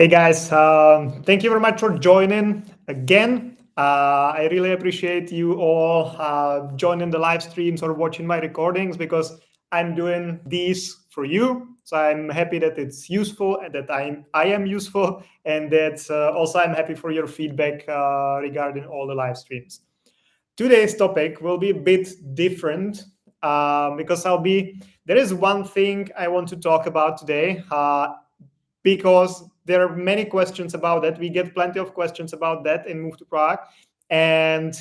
Hey guys, thank you very much for joining again. I really appreciate you all joining the live streams or watching my recordings because I'm doing these for you. So I'm happy that it's useful and that I am useful, and that also I'm happy for your feedback regarding all the live streams. Today's topic will be a bit different because there is one thing I want to talk about today. Because there are many questions about that. We get plenty of questions about that in Move to Prague. And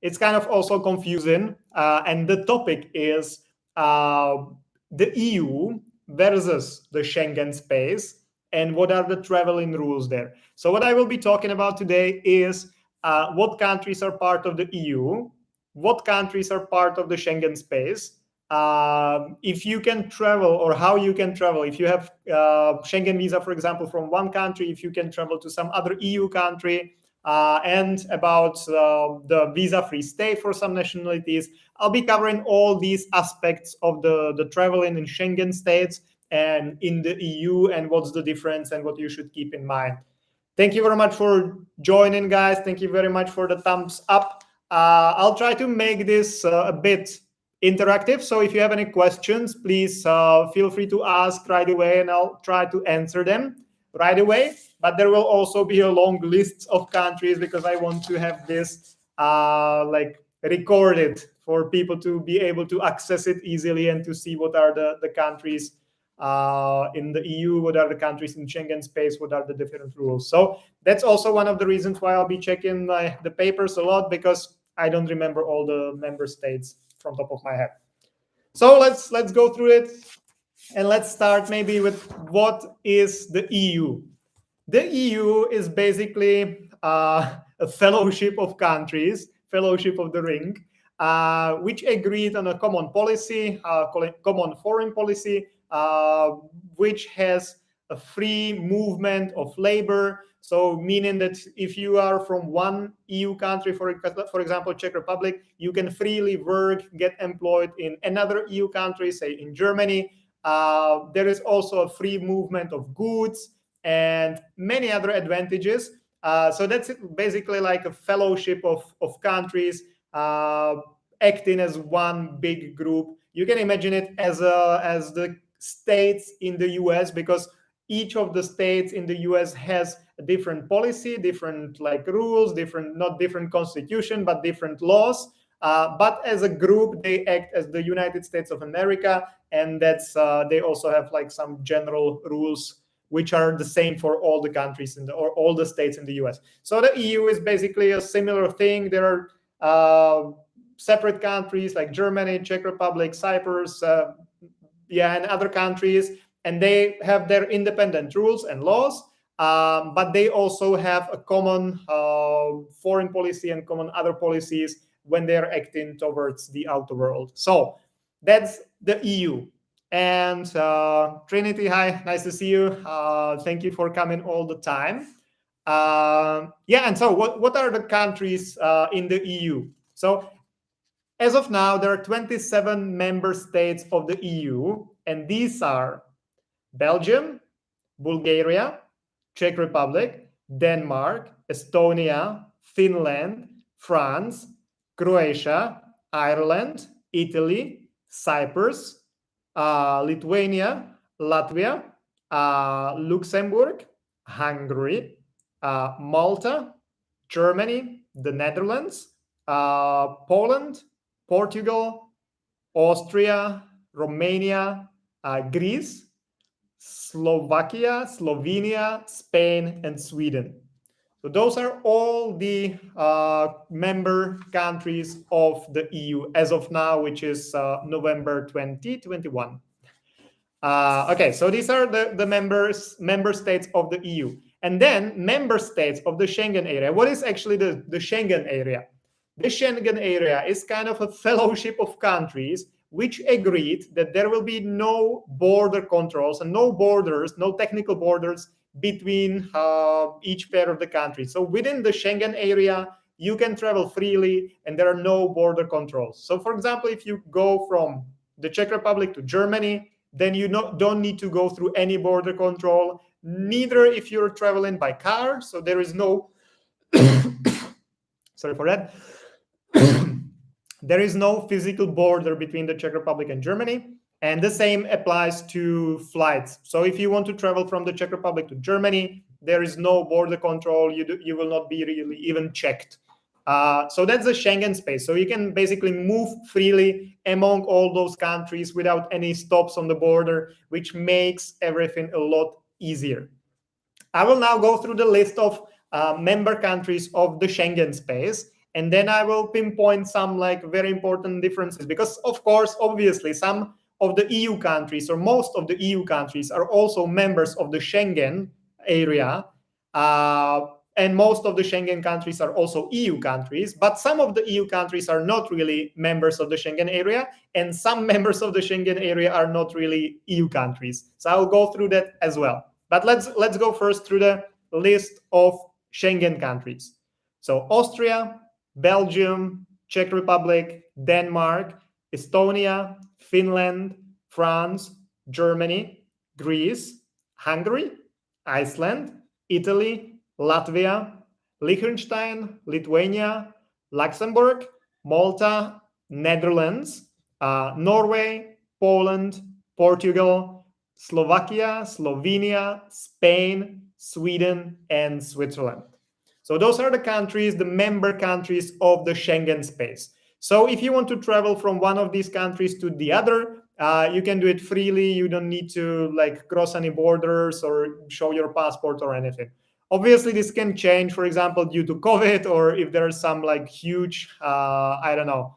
it's kind of also confusing. And the topic is the EU versus the Schengen space and what are the traveling rules there. So what I will be talking about today is what countries are part of the EU, what countries are part of the Schengen space, if you can travel or how you can travel. If you have Schengen visa, for example, from one country, if you can travel to some other EU country, and about the visa-free stay for some nationalities. I'll be covering all these aspects of the traveling in Schengen states and in the EU, and what's the difference and what you should keep in mind. Thank you very much for joining, guys. Thank you very much for the thumbs up. I'll try to make this a bit interactive. So if you have any questions, please feel free to ask right away, and I'll try to answer them right away. But there will also be a long list of countries because I want to have this like recorded for people to be able to access it easily and to see what are the countries in the EU, what are the countries in Schengen space, what are the different rules. So that's also one of the reasons why I'll be checking the papers a lot, because I don't remember all the member states from top of my head. So let's go through it, and let's start maybe with what is the EU. The EU is basically a fellowship of countries, fellowship of the ring, which agreed on a common policy, common foreign policy, which has a free movement of labor. So meaning that if you are from one EU country, for example, Czech Republic, you can freely work, get employed in another EU country, say in Germany. There is also a free movement of goods and many other advantages. So that's basically like a fellowship of countries acting as one big group. You can imagine it as the states in the US, because each of the states in the US has a different policy, different like rules, not different constitution, but different laws. But as a group, they act as the United States of America, and that's they also have like some general rules which are the same for all the countries or all the states in the US. So the EU is basically a similar thing. There are separate countries like Germany, Czech Republic, Cyprus, and other countries, and they have their independent rules and laws, but they also have a common foreign policy and common other policies when they're acting towards the outer world. So that's the EU. And Trinity, hi, nice to see you. Thank you for coming all the time. And so what are the countries in the EU? So as of now, there are 27 member states of the EU, and these are Belgium, Bulgaria, Czech Republic, Denmark, Estonia, Finland, France, Croatia, Ireland, Italy, Cyprus, Lithuania, Latvia, Luxembourg, Hungary, Malta, Germany, the Netherlands, Poland, Portugal, Austria, Romania, Greece, Slovakia, Slovenia, Spain, and Sweden. So those are all the member countries of the EU as of now, which is November 2021. Okay, so these are the member states of the EU. And then member states of the Schengen area. What is actually the Schengen area? The Schengen area is kind of a fellowship of countries which agreed that there will be no border controls and no borders, no technical borders between each pair of the countries. So within the Schengen area, you can travel freely and there are no border controls. So for example, if you go from the Czech Republic to Germany, then you don't need to go through any border control. neither if you're traveling by car, so there is no, sorry for that, there is no physical border between the Czech Republic and Germany. And the same applies to flights. So if you want to travel from the Czech Republic to Germany, there is no border control. You will not be really even checked. So that's the Schengen space. So you can basically move freely among all those countries without any stops on the border, which makes everything a lot easier. I will now go through the list of member countries of the Schengen space, and then I will pinpoint some like very important differences, because of course, obviously, some of the EU countries or most of the EU countries are also members of the Schengen area. And most of the Schengen countries are also EU countries, but some of the EU countries are not really members of the Schengen area, and some members of the Schengen area are not really EU countries. So I'll go through that as well. But let's go first through the list of Schengen countries. So Austria, Belgium, Czech Republic, Denmark, Estonia, Finland, France, Germany, Greece, Hungary, Iceland, Italy, Latvia, Liechtenstein, Lithuania, Luxembourg, Malta, Netherlands, Norway, Poland, Portugal, Slovakia, Slovenia, Spain, Sweden, and Switzerland. So those are the countries, the member countries of the Schengen space. So if you want to travel from one of these countries to the other, you can do it freely. You don't need to like cross any borders or show your passport or anything. Obviously, this can change, for example, due to COVID, or if there are some like huge, I don't know,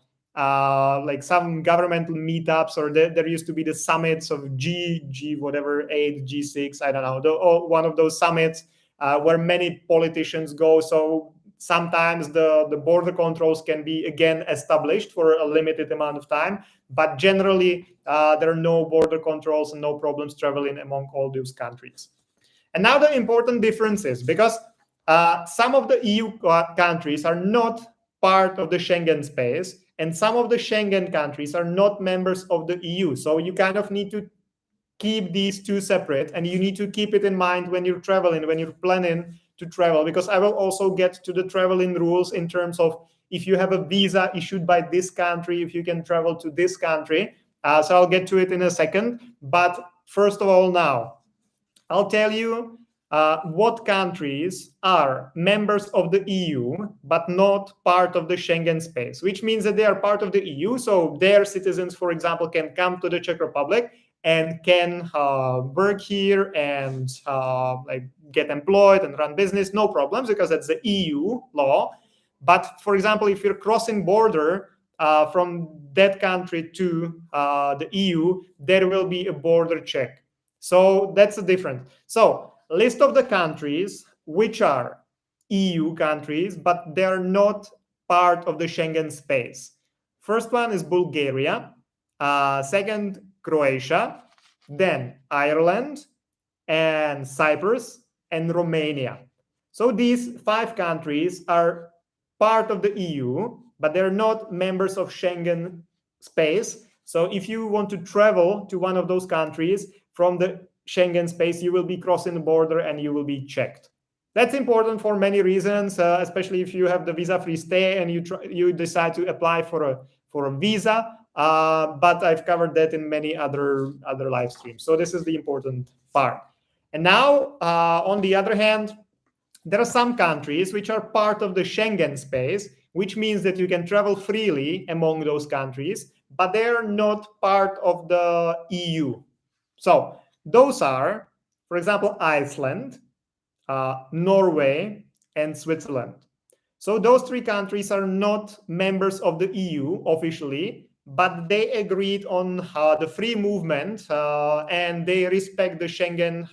like some governmental meetups, or there used to be the summits of G whatever, 8, G6, I don't know, one of those summits where many politicians go. So sometimes the border controls can be again established for a limited amount of time, but generally there are no border controls and no problems traveling among all those countries. And now the important differences, because some of the EU countries are not part of the Schengen space, and some of the Schengen countries are not members of the EU. So you kind of need to keep these two separate, and you need to keep it in mind when you're traveling, when you're planning to travel, because I will also get to the traveling rules in terms of if you have a visa issued by this country, if you can travel to this country. So I'll get to it in a second. But first of all, now, I'll tell you what countries are members of the EU, but not part of the Schengen space, which means that they are part of the EU. So their citizens, for example, can come to the Czech Republic and can work here and like get employed and run business, no problems, because that's the EU law. But for example, if you're crossing border from that country to the EU, there will be a border check. So that's the difference. So list of the countries which are EU countries, but they're not part of the Schengen space. First one is Bulgaria. Second, Croatia. Then Ireland and Cyprus and Romania. So these 5 countries are part of the EU, but they're not members of Schengen space. So if you want to travel to one of those countries from the Schengen space, you will be crossing the border and you will be checked. That's important for many reasons, especially if you have the visa-free stay and you decide to apply for a visa. But I've covered that in many other live streams. So this is the important part. And now, on the other hand, there are some countries which are part of the Schengen space, which means that you can travel freely among those countries, but they are not part of the EU. So those are, for example, Iceland, Norway, and Switzerland. So those 3 countries are not members of the EU officially, but they agreed on the free movement and they respect the Schengen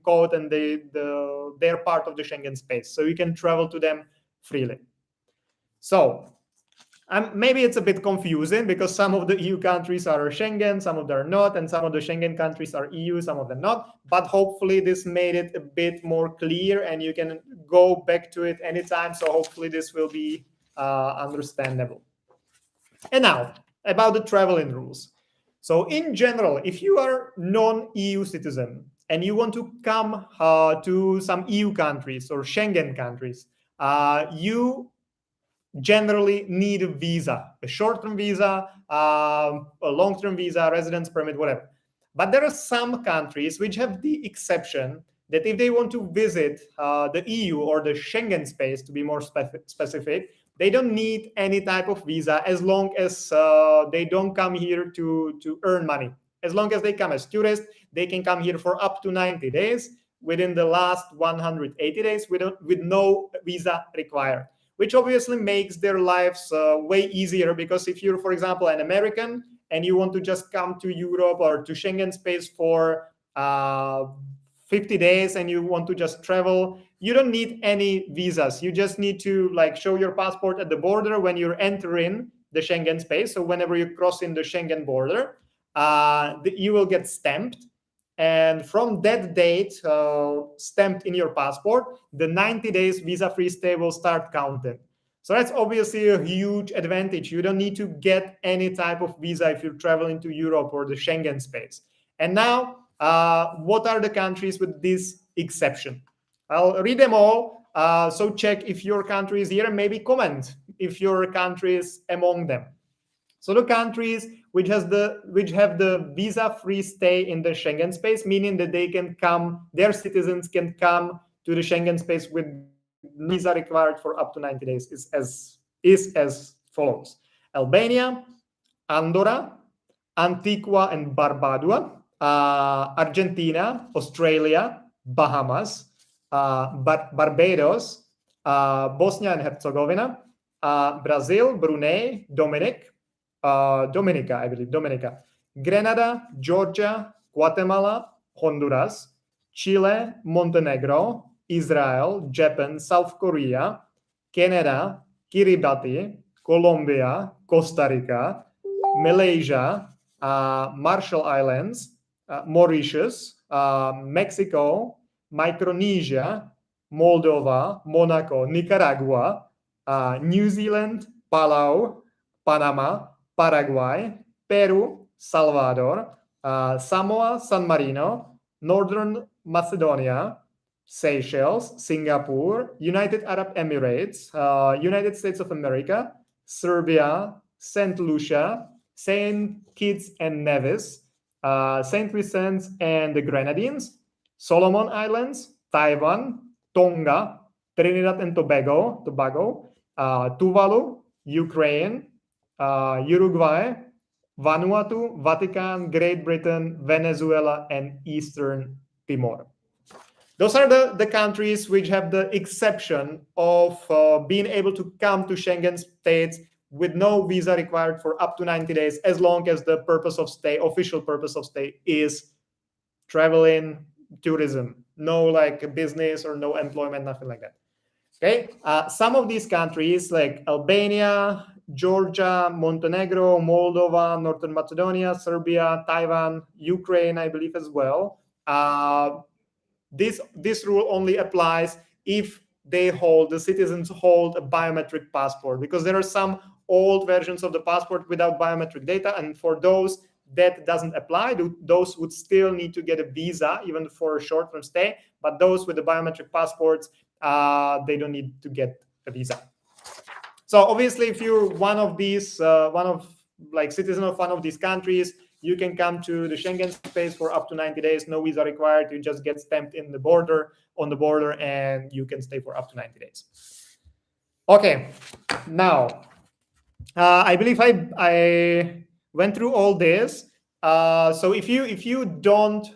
code, and they're part of the Schengen space. So you can travel to them freely. So maybe it's a bit confusing because some of the EU countries are Schengen, some of them are not, and some of the Schengen countries are EU, some of them not. But hopefully this made it a bit more clear and you can go back to it anytime. So hopefully this will be understandable. And now about the traveling rules. So in general, if you are non-EU citizen and you want to come to some EU countries or Schengen countries, you generally need a visa, a short-term visa, a long-term visa, residence permit, whatever. But there are some countries which have the exception that if they want to visit the EU or the Schengen space, to be more specific, they don't need any type of visa as long as they don't come here to earn money. As long as they come as tourists, they can come here for up to 90 days within the last 180 days with no visa required, which obviously makes their lives way easier, because if you're, for example, an American and you want to just come to Europe or to Schengen space for 50 days and you want to just travel, you don't need any visas. You just need to show your passport at the border when you're entering the Schengen space. So whenever you cross in the Schengen border, you will get stamped. And from that date, stamped in your passport, the 90 days visa-free stay will start counting. So that's obviously a huge advantage. You don't need to get any type of visa if you're traveling to Europe or the Schengen space. And now, what are the countries with this exception? I'll read them all. So check if your country is here and maybe comment if your country is among them. So the countries which have the visa-free stay in the Schengen space, meaning that they can come, their citizens can come to the Schengen space with no visa required for up to 90 days, is as follows: Albania, Andorra, Antigua and Barbuda, Argentina, Australia, Bahamas, Barbados, Bosnia and Herzegovina, Brazil, Brunei, Dominica, I believe, Grenada, Georgia, Guatemala, Honduras, Chile, Montenegro, Israel, Japan, South Korea, Canada, Kiribati, Colombia, Costa Rica, Malaysia, Marshall Islands, Mauritius, Mexico, Micronesia, Moldova, Monaco, Nicaragua, New Zealand, Palau, Panama, Paraguay, Peru, Salvador, Samoa, San Marino, Northern Macedonia, Seychelles, Singapore, United Arab Emirates, United States of America, Serbia, St. Lucia, St. Kitts and Nevis, St. Vincent and the Grenadines, Solomon Islands, Taiwan, Tonga, Trinidad and Tobago, Tuvalu, Ukraine, Uruguay, Vanuatu, Vatican, Great Britain, Venezuela, and Eastern Timor. Those are the countries which have the exception of being able to come to Schengen states with no visa required for up to 90 days, as long as the purpose of stay, official purpose of stay, is traveling, tourism, no business or no employment, nothing like that. Okay, some of these countries like Albania, Georgia, Montenegro, Moldova, Northern Macedonia, Serbia, Taiwan, Ukraine, I believe as well. This rule only applies if the citizens hold a biometric passport, because there are some old versions of the passport without biometric data, and for those that doesn't apply. Those would still need to get a visa even for a short-term stay, but those with the biometric passports, they don't need to get a visa. So obviously, if you're one of these, citizen of one of these countries, you can come to the Schengen space for up to 90 days, no visa required. You just get stamped on the border, and you can stay for up to 90 days. Okay, now I believe I went through all this. So if you don't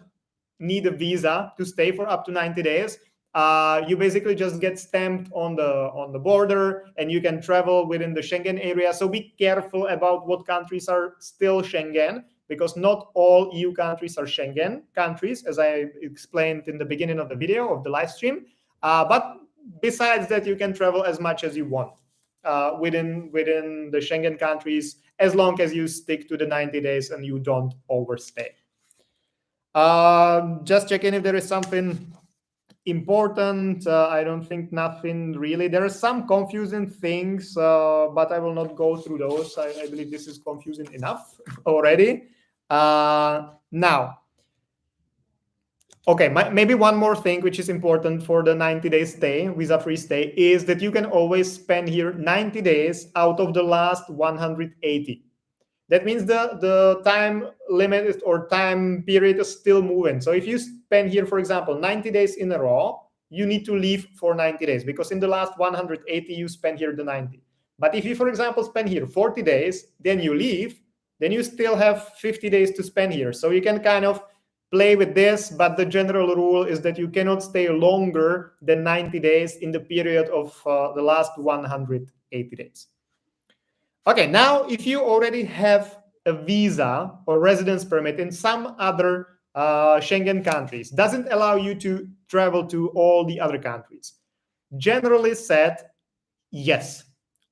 need a visa to stay for up to 90 days, you basically just get stamped on the border, and you can travel within the Schengen area. So be careful about what countries are still Schengen, because not all EU countries are Schengen countries, as I explained in the beginning of the video of the live stream. But besides that, you can travel as much as you want within the Schengen countries, as long as you stick to the 90 days and you don't overstay. Just checking if there is something important. I don't think nothing really. There are some confusing things, but I will not go through those. I believe this is confusing enough already. Now, Okay, maybe one more thing which is important for the 90-day stay, visa-free stay, is that you can always spend here 90 days out of the last 180. That means the time limit or time period is still moving. So if you spend here, for example, 90 days in a row, you need to leave for 90 days because in the last 180, you spend here the 90. But if you, for example, spend here 40 days, then you leave, then you still have 50 days to spend here. So you can kind of play with this, but the general rule is that you cannot stay longer than 90 days in the period of the last 180 days. Okay, now if you already have a visa or residence permit in some other Schengen countries, doesn't allow you to travel to all the other countries. Generally said, yes.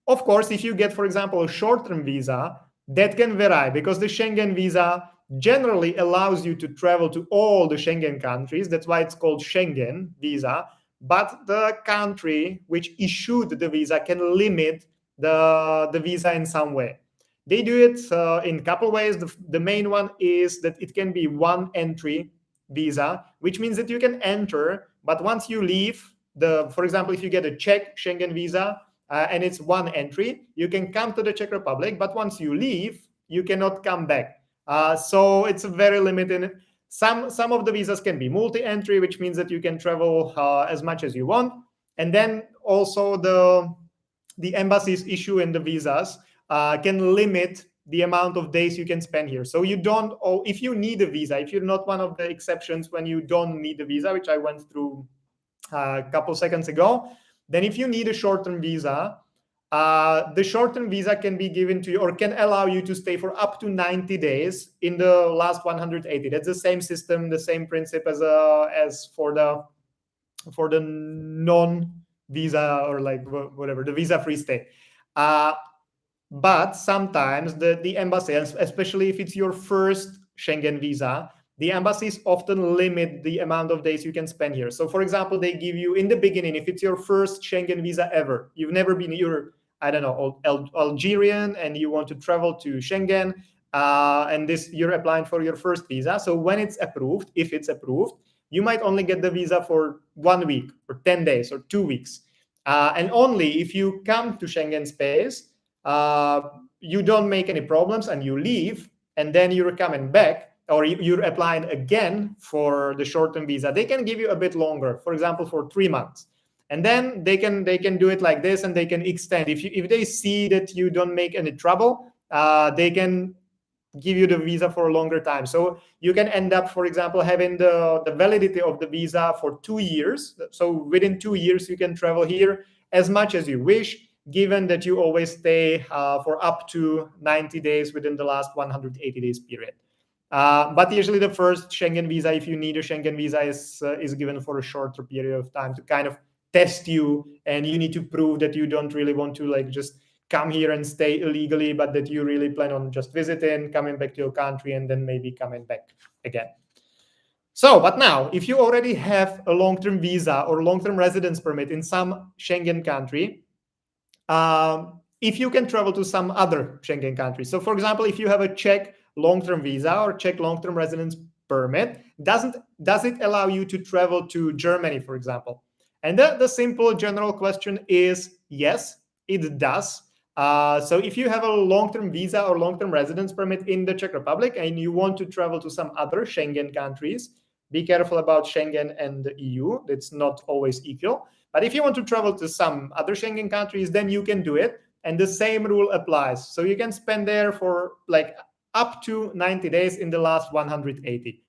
Of course, if you get, for example, a short-term visa, that can vary because the Schengen visa generally allows you to travel to all the Schengen countries. That's why it's called Schengen visa. But the country which issued the visa can limit the visa in some way. They do it in a couple ways. The main one is that it can be one entry visa, which means that you can enter, but once you leave, for example, if you get a Czech Schengen visa, and it's one entry, you can come to the Czech Republic, but once you leave, you cannot come back. So it's very limited. Some of the visas can be multi-entry, which means that you can travel as much as you want. And then also the embassies issuing the visas can limit the amount of days you can spend here. So you don't, if you need a visa, if you're not one of the exceptions when you don't need a visa, which I went through a couple seconds ago, then if you need a short-term visa, the short-term visa can be given to you or can allow you to stay for up to 90 days in the last 180. That's the same system, the same principle as for the non-visa or like whatever, the visa-free stay. But sometimes the embassy, especially if it's your first Schengen visa, the embassies often limit the amount of days you can spend here. So for example, they give you in the beginning, if it's your first Schengen visa ever, you've never been, you're, I don't know, Algerian and you want to travel to Schengen, and you're applying for your first visa. So when it's approved, if it's approved, you might only get the visa for 1 week or 10 days or 2 weeks. And only if you come to Schengen space, you don't make any problems and you leave, and then you're coming back, or you're applying again for the short-term visa, they can give you a bit longer, for example, for 3 months. And then they can do it like this, and they can extend. If they see that you don't make any trouble, they can give you the visa for a longer time. So you can end up, for example, having the validity of the visa for 2 years. So within 2 years, you can travel here as much as you wish, given that you always stay for up to 90 days within the last 180 days period. But usually the first Schengen visa, if you need a Schengen visa, is given for a shorter period of time to kind of test you, and you need to prove that you don't really want to like just come here and stay illegally, but that you really plan on just visiting, coming back to your country, and then maybe coming back again. So, but now, if you already have a long-term visa or long-term residence permit in some Schengen country, if you can travel to some other Schengen country. So, for example, if you have a Czech long-term visa or Czech long-term residence permit, does it allow you to travel to Germany, for example? And the simple general question is yes, it does. So if you have a long-term visa or long-term residence permit in the Czech Republic and you want to travel to some other Schengen countries, be careful about Schengen and the EU. It's not always equal. But if you want to travel to some other Schengen countries, then you can do it. And the same rule applies. So you can spend there for like up to 90 days in the last 180.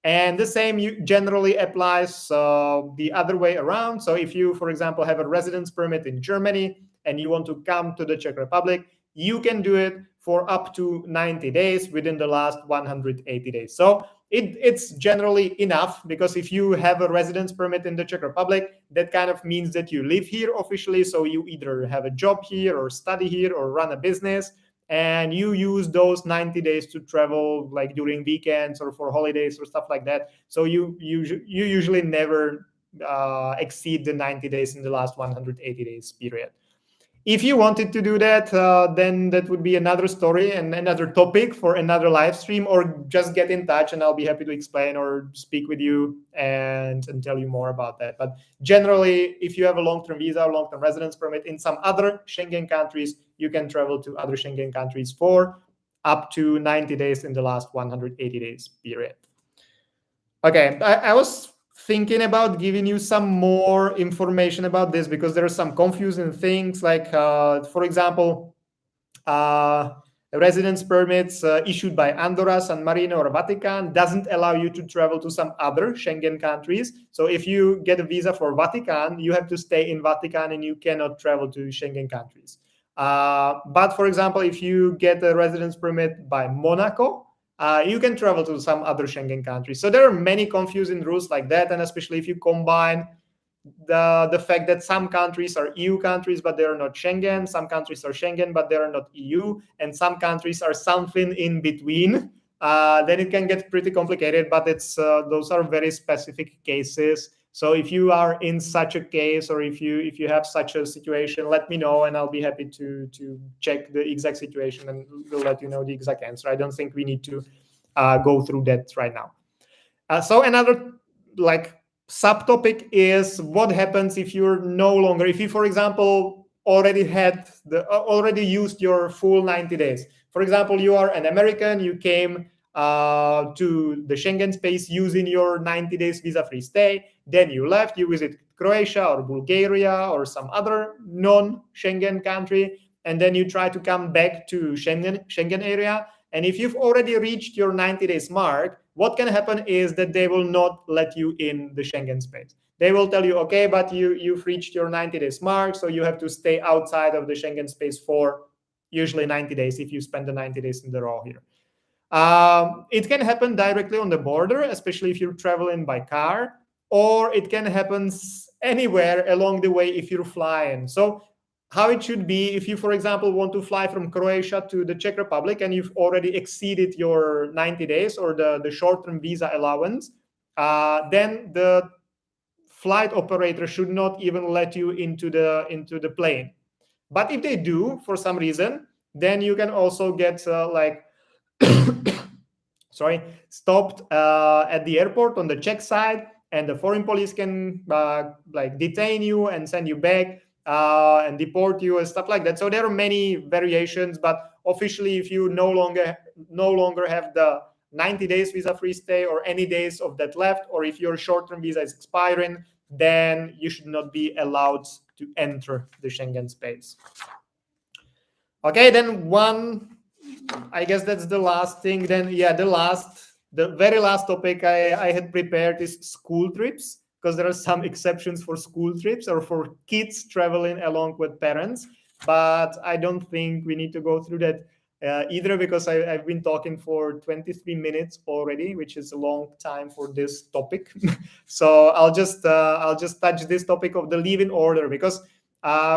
And the same generally applies the other way around. So if you, for example, have a residence permit in Germany and you want to come to the Czech Republic, you can do it for up to 90 days within the last 180 days. So it's generally enough, because if you have a residence permit in the Czech Republic, that kind of means that you live here officially. So you either have a job here or study here or run a business, and you use those 90 days to travel like during weekends or for holidays or stuff like that. So you usually never exceed the 90 days in the last 180 days period. If you wanted to do that, then that would be another story and another topic for another live stream, or just get in touch and I'll be happy to explain or speak with you and tell you more about that. But generally, if you have a long-term visa or long-term residence permit in some other Schengen countries, you can travel to other Schengen countries for up to 90 days in the last 180 days period. Okay, I was thinking about giving you some more information about this because there are some confusing things, like, for example, residence permits issued by Andorra, San Marino, or Vatican doesn't allow you to travel to some other Schengen countries. So if you get a visa for Vatican, you have to stay in Vatican and you cannot travel to Schengen countries. But for example, if you get a residence permit by Monaco, you can travel to some other Schengen countries. So there are many confusing rules like that, and especially if you combine the fact that some countries are EU countries, but they are not Schengen. Some countries are Schengen, but they are not EU. And some countries are something in between. Then it can get pretty complicated, but those are very specific cases. So if you are in such a case, or if you have such a situation, let me know, and I'll be happy to check the exact situation and we'll let you know the exact answer. I don't think we need to go through that right now. So another subtopic is what happens if you're no longer, if you, for example, already used your full 90 days. For example, you are an American, you came to the Schengen space using your 90 days visa-free stay, then you left, you visit Croatia or Bulgaria or some other non-Schengen country, and then you try to come back to Schengen area. And if you've already reached your 90 days mark, what can happen is that they will not let you in the Schengen space. They will tell you, okay, but you've reached your 90 days mark, so you have to stay outside of the Schengen space for usually 90 days if you spend the 90 days in the row here. It can happen directly on the border, especially if you're traveling by car, or it can happen anywhere along the way if you're flying. So how it should be, if you, for example, want to fly from Croatia to the Czech Republic and you've already exceeded your 90 days or the short-term visa allowance, then the flight operator should not even let you into the plane. But if they do, for some reason, then you can also get stopped at the airport on the Czech side, and the foreign police can detain you and send you back and deport you and stuff like that. So there are many variations, but officially, if you no longer have the 90 days visa-free stay or any days of that left, or if your short-term visa is expiring, then you should not be allowed to enter the Schengen space. Okay, then I guess that's the last thing. Then, yeah, the very last topic I had prepared is school trips, because there are some exceptions for school trips or for kids traveling along with parents. But I don't think we need to go through that either, because I've been talking for 23 minutes already, which is a long time for this topic. So I'll just touch this topic of the leave-in order, because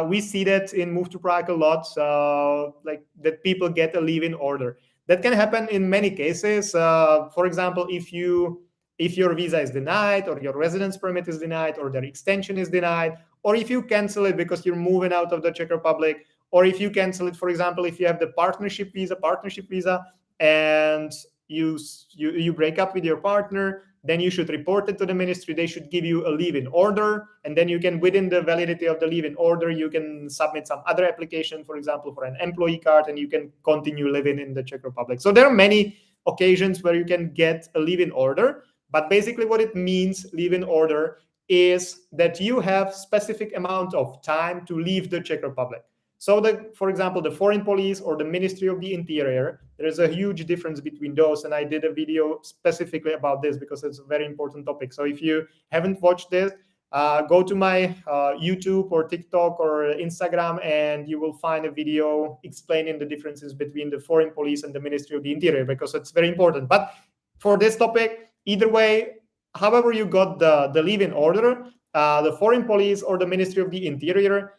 we see that in Move to Prague a lot, that people get a leave-in order. That can happen in many cases. For example, if your visa is denied, or your residence permit is denied, or their extension is denied, or if you cancel it because you're moving out of the Czech Republic, or if you cancel it, for example, if you have the partnership visa, and you break up with your partner, then you should report it to the ministry. They should give you a leave-in order, and then you can, within the validity of the leave-in order, you can submit some other application, for example, for an employee card, and you can continue living in the Czech Republic. So there are many occasions where you can get a leave-in order, but basically what it means, leave-in order, is that you have specific amount of time to leave the Czech Republic. So for example, the foreign police or the Ministry of the Interior, there is a huge difference between those. And I did a video specifically about this because it's a very important topic. So if you haven't watched this, go to my YouTube or TikTok or Instagram, and you will find a video explaining the differences between the foreign police and the Ministry of the Interior, because it's very important. But for this topic, either way, however you got the leave-in order, the foreign police or the Ministry of the Interior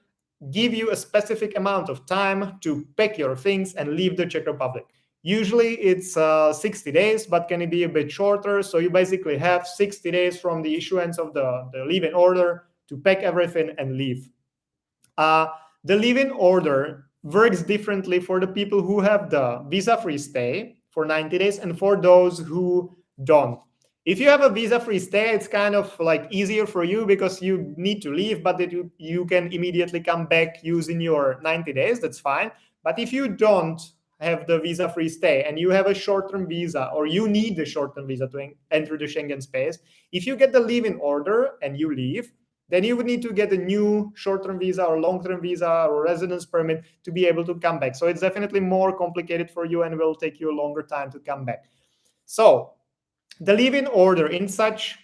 give you a specific amount of time to pack your things and leave the Czech Republic. Usually it's 60 days, but can it be a bit shorter? So you basically have 60 days from the issuance of the leave-in order to pack everything and leave. The live-in order works differently for the people who have the visa-free stay for 90 days and for those who don't. If you have a visa-free stay, it's kind of like easier for you because you need to leave, but that you can immediately come back using your 90 days. That's fine. But if you don't have the visa-free stay and you have a short-term visa, or you need the short-term visa to enter the Schengen space, if you get the live-in order and you leave, then you would need to get a new short-term visa or long-term visa or residence permit to be able to come back. So it's definitely more complicated for you and will take you a longer time to come back. So the live-in order, in such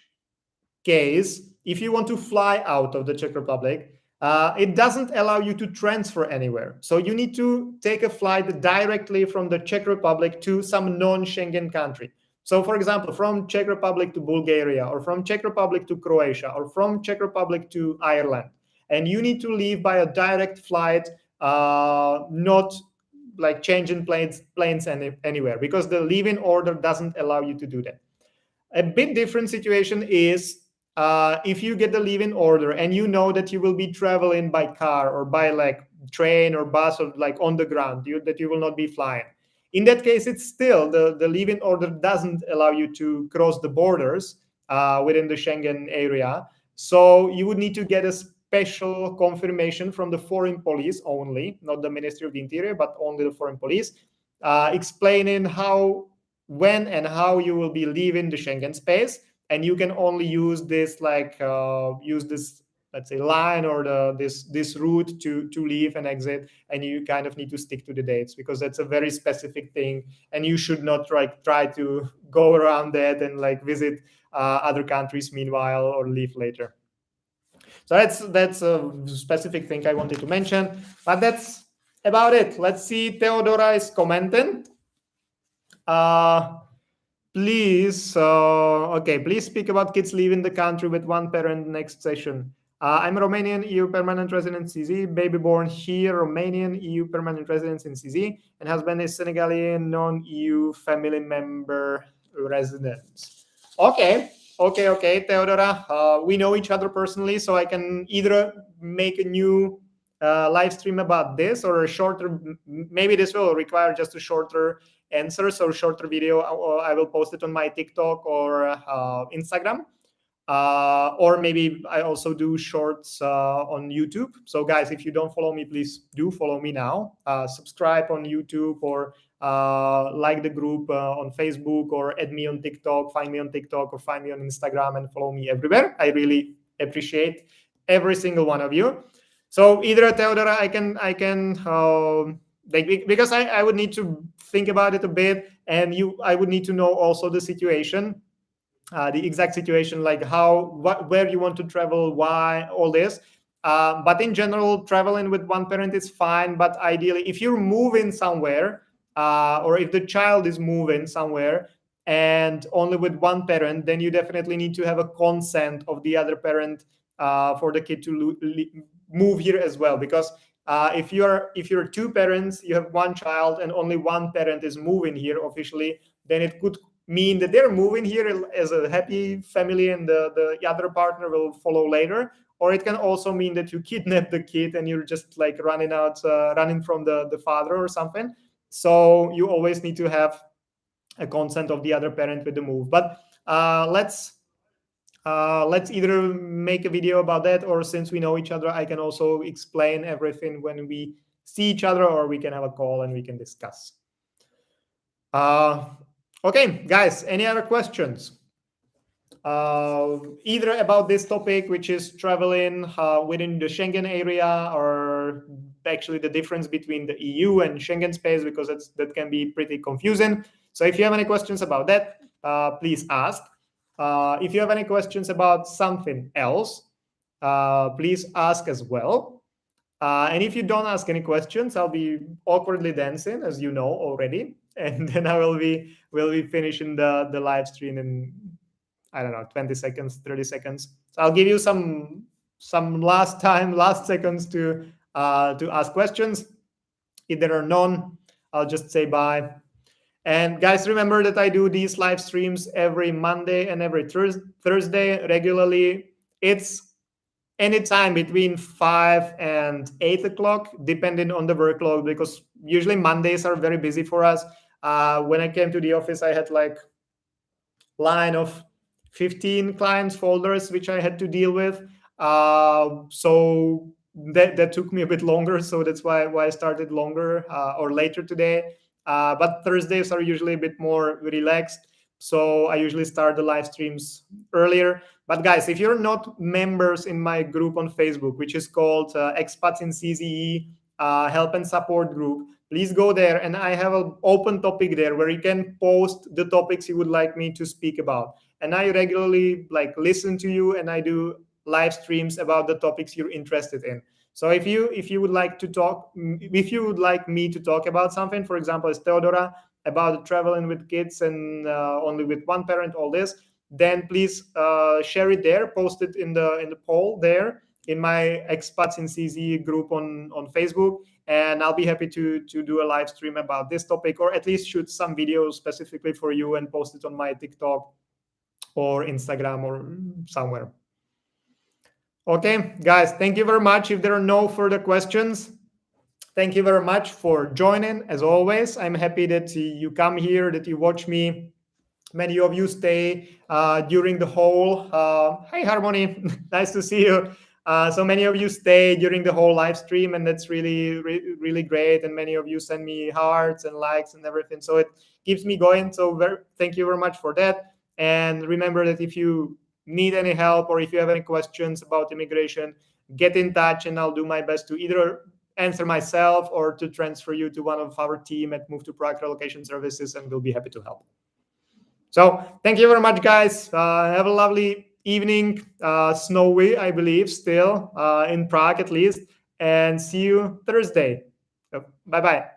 case, if you want to fly out of the Czech Republic, it doesn't allow you to transfer anywhere. So you need to take a flight directly from the Czech Republic to some non-Schengen country. So, for example, from Czech Republic to Bulgaria, or from Czech Republic to Croatia, or from Czech Republic to Ireland. And you need to leave by a direct flight, not like changing planes anywhere, because the leave-in order doesn't allow you to do that. A bit different situation is if you get the leave-in order and you know that you will be traveling by car or by like train or bus or like on the ground, that you will not be flying. In that case, it's still the leave-in order doesn't allow you to cross the borders within the Schengen area. So you would need to get a special confirmation from the foreign police only, not the Ministry of the Interior, but only the foreign police, explaining when and how you will be leaving the Schengen space. And you can only use this let's say line or this route to leave and exit, and you kind of need to stick to the dates because that's a very specific thing, and you should not try to go around that and like visit other countries meanwhile or leave later. So that's a specific thing I wanted to mention, but that's about it. Let's see, Theodora is commenting. Please speak about kids leaving the country with one parent next session. I'm Romanian, EU permanent resident in CZ, baby born here, Romanian, EU permanent resident in CZ, and husband is Senegalese, non-EU family member resident. Okay, Theodora, we know each other personally, so I can either make a new live stream about this or a shorter, maybe this will require just a shorter answers or shorter video. I will post it on my TikTok or Instagram. Or maybe I also do shorts on YouTube. So guys, if you don't follow me, please do follow me now. Subscribe on YouTube or like the group on Facebook, or add me on TikTok, find me on TikTok or find me on Instagram and follow me everywhere. I really appreciate every single one of you. So either Theodora, I can because I would need to think about it a bit, and I would need to know also the situation, the exact situation, like where you want to travel, why, all this. But in general, traveling with one parent is fine. But ideally, if you're moving somewhere, or if the child is moving somewhere and only with one parent, then you definitely need to have a consent of the other parent for the kid to move here as well. Because if you're two parents, you have one child, and only one parent is moving here officially, then it could mean that they're moving here as a happy family and the other partner will follow later. Or it can also mean that you kidnap the kid and you're just like running from the father or something. So you always need to have a consent of the other parent with the move. But let's either make a video about that, or since we know each other, I can also explain everything when we see each other, or we can have a call and we can discuss. Okay, guys, any other questions? Either about this topic, which is traveling within the Schengen area, or actually the difference between the EU and Schengen space, because that can be pretty confusing. So if you have any questions about that, please ask. If you have any questions about something else, please ask as well. And if you don't ask any questions, I'll be awkwardly dancing, as you know already, and then we'll be finishing the live stream in, I don't know, 20 seconds, 30 seconds. So I'll give you some last seconds to ask questions. If there are none, I'll just say bye. And guys, remember that I do these live streams every Monday and every Thursday regularly. It's anytime between 5 and 8 o'clock, depending on the workload, because usually Mondays are very busy for us. When I came to the office, I had like line of 15 clients folders which I had to deal with. So that took me a bit longer. So that's why I started longer or later today. But Thursdays are usually a bit more relaxed. So I usually start the live streams earlier. But guys, if you're not members in my group on Facebook, which is called Expats in CZE Help and Support Group, please go there, and I have an open topic there where you can post the topics you would like me to speak about. And I regularly listen to you, and I do live streams about the topics you're interested in. So if you would like to talk, if you would like me to talk about something, for example, as Theodora, about traveling with kids and only with one parent, all this, then please share it there, post it in the poll there in my Expats in CZ group on Facebook, and I'll be happy to do a live stream about this topic, or at least shoot some videos specifically for you and post it on my TikTok or Instagram or somewhere. Okay, guys, thank you very much. If there are no further questions, thank you very much for joining. As always, I'm happy that you come here, that you watch me. Many of you stay during the whole. Hi, Harmony. Nice to see you. So many of you stay during the whole live stream, and that's really, really great. And many of you send me hearts and likes and everything. So it keeps me going. So thank you very much for that. And remember that if you need any help or if you have any questions about immigration, get in touch, and I'll do my best to either answer myself or to transfer you to one of our team at Move to Prague Relocation Services, and we'll be happy to help. So thank you very much, guys. Have a lovely evening. Snowy, I believe, still in Prague at least. And see you Thursday. Bye-bye.